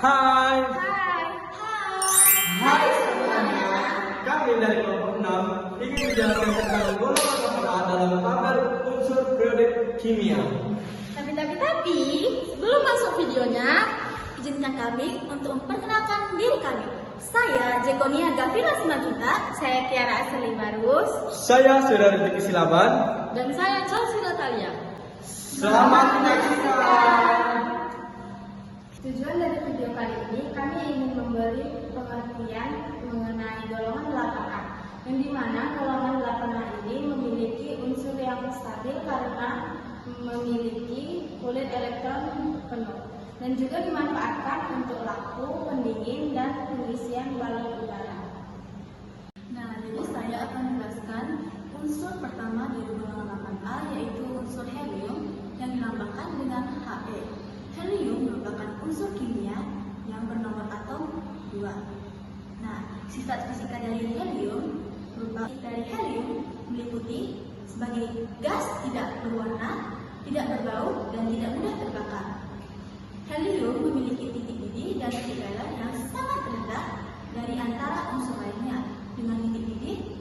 Hai. Hai. Hai semuanya. Kami dari kelompok 6 ingin menjelaskan tentang golongan A dalam tabel unsur periodik kimia. Tapi, sebelum masuk videonya, izinkan kami untuk memperkenalkan diri kami. Saya Jekonia Gavina Simanjunta, saya Kiara Asli Barus, Saya Saudari Diki Silaban, dan saya Chelsea Natalia. Selamat menyaksikan. Tujuan dari video kali ini, kami ingin memberi pengertian mengenai golongan 8A, yang dimana golongan 8A ini memiliki unsur yang stabil karena memiliki kulit elektron penuh, dan juga dimanfaatkan untuk lampu, pendingin, dan pengisian balon udara. Nah, jadi saya akan menjelaskan unsur pertama dari golongan 8A, yaitu unsur helium yang dilambangkan dengan He. Helium merupakan unsur kimia yang bernomor atom 2. Nah, sifat fisika dari helium meliputi sebagai gas tidak berwarna, tidak berbau, dan tidak mudah terbakar. Helium memiliki titik didih dan titik leleh yang sangat rendah dari antara unsur lainnya, dengan titik didih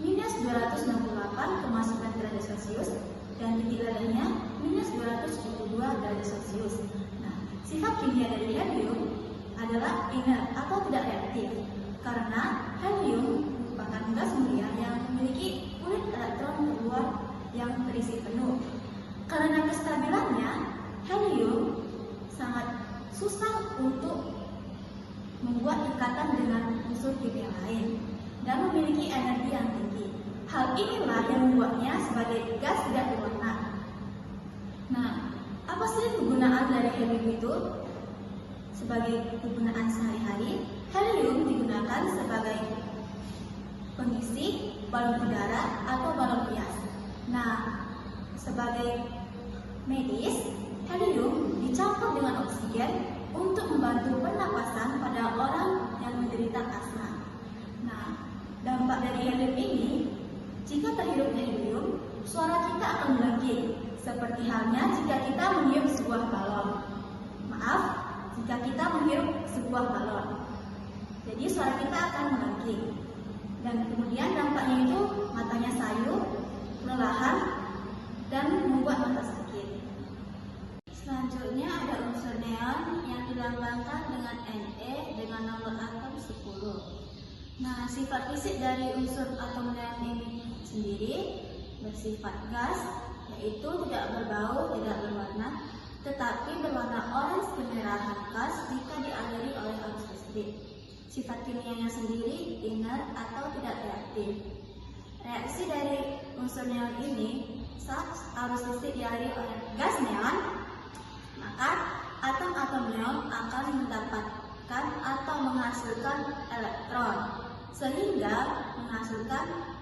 minus 268,9 derajat Celcius dan titik lelehnya minus 272 derajat Celcius. Nah, sifat kimia dari helium adalah inert atau tidak reaktif, karena helium merupakan gas mulia yang memiliki kulit elektron terluar yang terisi penuh. Karena kestabilannya, helium sangat susah untuk membuat ikatan dengan unsur kimia lain dan memiliki energi yang tinggi. Hal inilah yang membuatnya sebagai gas tidak berwarna. Nah, apa sih kegunaan dari helium itu? Sebagai kegunaan sehari-hari, helium digunakan sebagai pengisi balon udara atau balon hias. Nah, sebagai medis, helium dicampur dengan oksigen untuk membantu pernapasan pada orang yang menderita asma. Nah, dampak dari helium ini, jika terhirup helium, suara kita akan melengking, seperti halnya jika kita meniup sebuah balon. Jika kita menghirup sebuah balon. Jadi suara kita akan melengking. Dan kemudian dampaknya itu matanya sayu, kelelahan, dan membuat mata sakit. Selanjutnya ada unsur neon yang dilambangkan dengan Ne dengan nomor atom 10. Nah, sifat fisik dari unsur atom neon ini sendiri bersifat gas, yaitu tidak berbau, tidak berwarna, tetapi berwarna orange kemerahan khas jika dialiri oleh arus listrik. Sifat kimianya sendiri inert atau tidak reaktif. Reaksi dari unsur neon ini, saat arus listrik dialiri oleh gas neon, maka atom-atom neon akan mendapatkan atau menghasilkan elektron, sehingga menghasilkan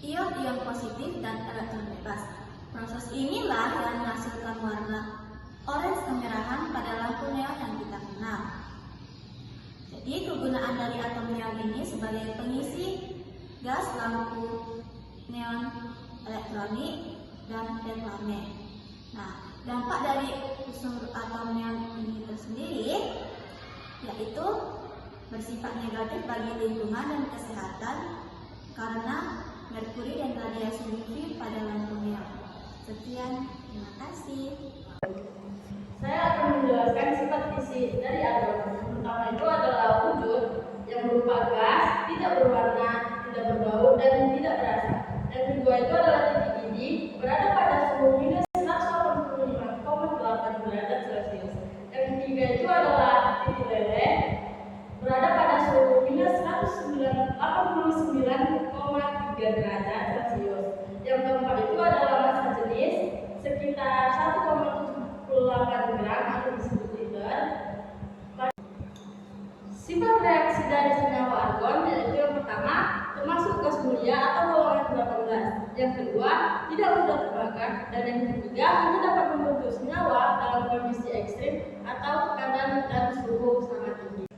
ion-ion positif dan elektron bebas. Proses inilah yang menghasilkan warna orange kemerahan pada lampu neon yang kita kenal. Jadi kegunaan dari atom neon ini sebagai pengisi gas lampu neon elektronik dan reklame. Nah, dampak dari unsur atom neon ini tersendiri yaitu bersifat negatif bagi lingkungan dan kesehatan karena merkuri dan radiasi UV pada lampu neon. Sekian, terima kasih. Saya akan menjelaskan sifat fisik dari atom. Yang pertama itu adalah wujud yang berupa gas, tidak berwarna, tidak berbau, dan tidak berasa. Yang kedua itu adalah titik didih berada pada suhu minus 185,8 derajat Celcius. Yang ketiga itu adalah titik leleh berada pada suhu minus 189,3 derajat Celcius. Yang keempat itu adalah massa jenis sekitar 1,78 gram atau disebut liter. Sifat reaksi dari senyawa argon yaitu yang pertama termasuk gas mulia atau golongan 18. Yang kedua tidak mudah terbakar, dan yang ketiga hanya dapat membentuk senyawa dalam kondisi ekstrim atau tekanan dan suhu sangat tinggi.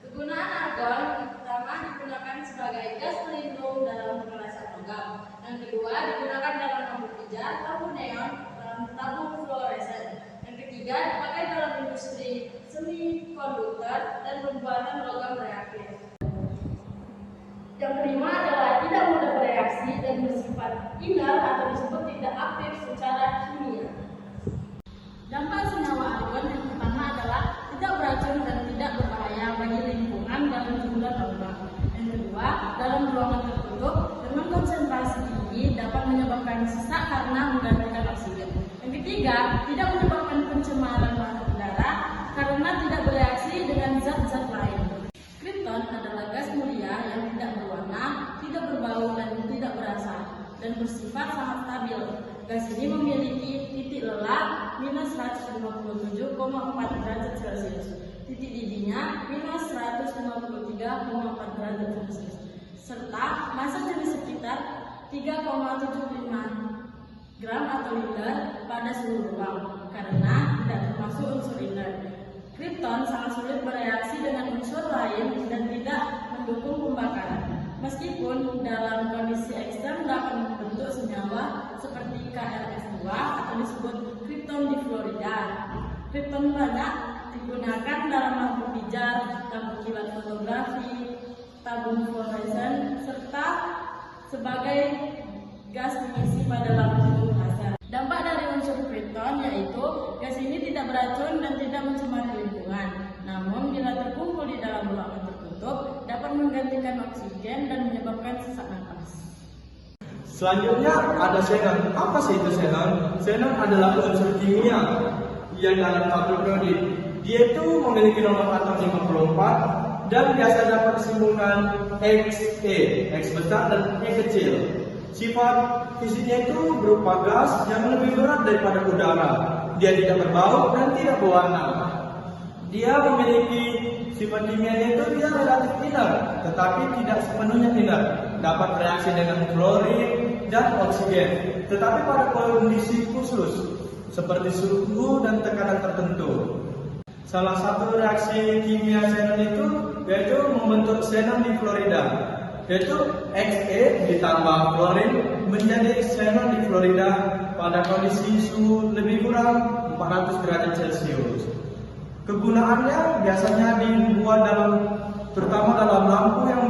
Kegunaan argon yang pertama digunakan sebagai gas pelindung dalam pengelasan logam. Yang kedua digunakan dalam lampu pijar, lampu neon, lampu fluoresen. Yang ketiga dipakai dalam industri semikonduktor. menyebabkan inert atau disebut tidak aktif secara kimia. Dampak senyawa argon yang pertama adalah tidak beracun dan tidak berbahaya bagi lingkungan dalam jumlah normal. Yang kedua, dalam ruangan tertutup dengan konsentrasi tinggi dapat menyebabkan sesak karena menggantikan oksigen. Yang ketiga, tidak menyebabkan pencemaran udara karena tidak bereaksi dengan zat-zat lain. Krypton adalah gas mulia yang tidak berwarna, tidak berbau dan tidak berasa, dan bersifat sangat stabil. Gas ini memiliki titik lelah minus 157,4 derajat Celcius, titik didihnya minus 153,4 derajat Celcius, serta massa jenis sekitar 3,75 gram atau liter pada seluruh ruang, karena tidak termasuk unsur inert. Krypton sangat sulit bereaksi dengan unsur lain dan tidak mendukung pembakaran. Meskipun dalam kondisi ekstrem dapat membentuk senyawa seperti KrF2 atau disebut krypton difluorida. Krypton banyak digunakan dalam lampu pijar, lampu kilat fotografi, tabung fluoresen, serta sebagai gas pengisi pada lampu laser. Dampak dari unsur krypton yaitu gas ini tidak beracun dan tidak mencemari lingkungan. Namun bila terkumpul di dalam ruangan tertutup dapat menggantikan oksigen dan menyebabkan sesak napas. Selanjutnya ada xenon. Apa sih itu xenon? Xenon adalah unsur kimia yang dalam tabel periodik. Dia itu memiliki nomor atom 54 dan biasa dapat disimpulkan Xe, X besar dan E kecil. Sifat fisiknya itu berupa gas yang lebih berat daripada udara. Dia tidak berbau dan tidak berwarna. Dia memiliki sifat kimianya itu dia relatif inert, tetapi tidak sepenuhnya inert. Dapat bereaksi dengan klorin dan oksigen, tetapi pada kondisi khusus seperti suhu dan tekanan tertentu. Salah satu reaksi kimia xenon itu yaitu membentuk xenon difluorida, yaitu Xe ditambah klorin menjadi xenon difluorida pada kondisi suhu lebih kurang 400 derajat Celcius. Kegunaannya biasanya dibuat terutama dalam lampu yang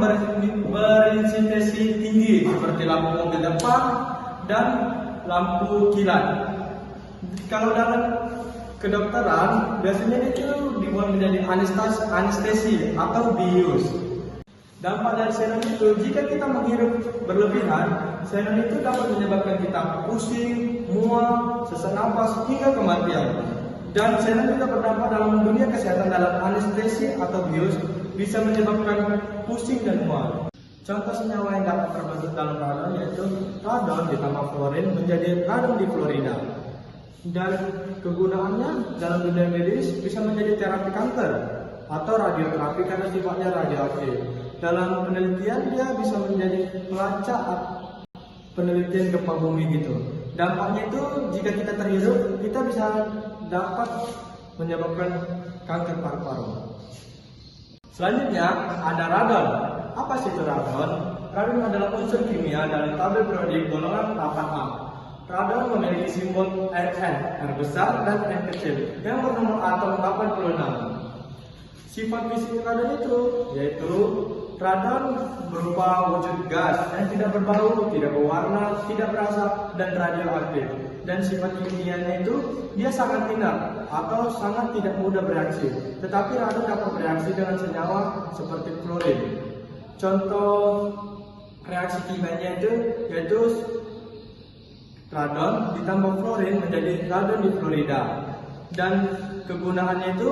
berintensiti tinggi seperti lampu mobil depan dan lampu kilat. Kalau dalam kedokteran biasanya itu dibuat menjadi anestesi atau bius. Dampak dari xenon itu, jika kita menghirup berlebihan, xenon itu dapat menyebabkan kita pusing, mual, sesak napas hingga kematian. Dan xenon juga berdampak dalam dunia kesehatan dalam anestesi atau bius, bisa menyebabkan pusing dan mual. Contoh senyawa yang dapat terbentuk dalam radon yaitu radon ditambah fluorin menjadi radon difluorida. Dan kegunaannya dalam dunia medis bisa menjadi terapi kanker atau radioterapi karena sifatnya radioaktif. Dalam penelitian dia bisa menjadi pelacak penelitian gempa bumi gitu. Dampaknya itu jika kita terhirup kita bisa dapat menyebabkan kanker paru-paru. Selanjutnya ada radon. Apa sih itu radon? Radon adalah unsur kimia dalam tabel periodik golongan 8A. Radon memiliki simbol Rn, R besar dan N kecil yang bernomor atom 86. Sifat fisik radon itu yaitu radon berupa wujud gas yang tidak berbau, tidak berwarna, tidak berasa dan radioaktif. Dan sifat kimianya itu dia sangat inert atau sangat tidak mudah bereaksi. Tetapi radon dapat bereaksi dengan senyawa seperti klorin. Contoh reaksi kimianya itu yaitu radon ditambah fluorin menjadi radon difluorida. Dan kegunaannya itu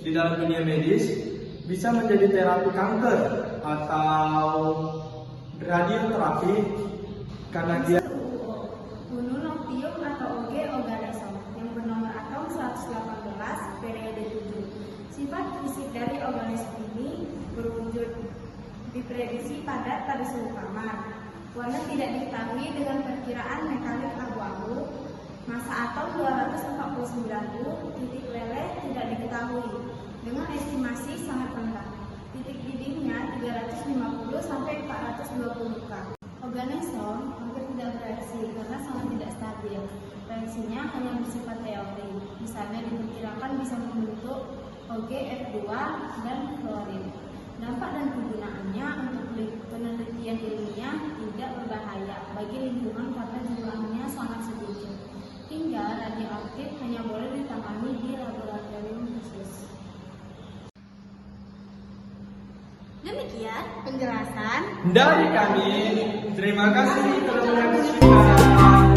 di dalam dunia medis bisa menjadi terapi kanker atau radioterapi karena dia Bununotium atau OG organism yang bernomor atom 118 periode 7. Sifat fisik dari organisme ini berwujud diprediksi padat pada suhu kamar. Warna tidak diketahui dengan perkiraan mekanik abu-abu. Massa atom 249U, titik leleh tidak diketahui dengan estimasi sangat rendah. Titik didihnya 350 sampai 420 K. Organisme hampir tidak bereaksi karena sangat tidak stabil. Reaksinya hanya bersifat teori. Misalnya diperkirakan bisa membentuk OgF2 dan klorin. Dampak dan kegunaannya untuk penelitian ilmiah tidak berbahaya bagi lingkungan karena jumlahnya sangat sedikit, hingga radioaktif hanya boleh ditangani di laboratorium khusus. Demikian penjelasan Dari kami, terima kasih telah menyaksikan.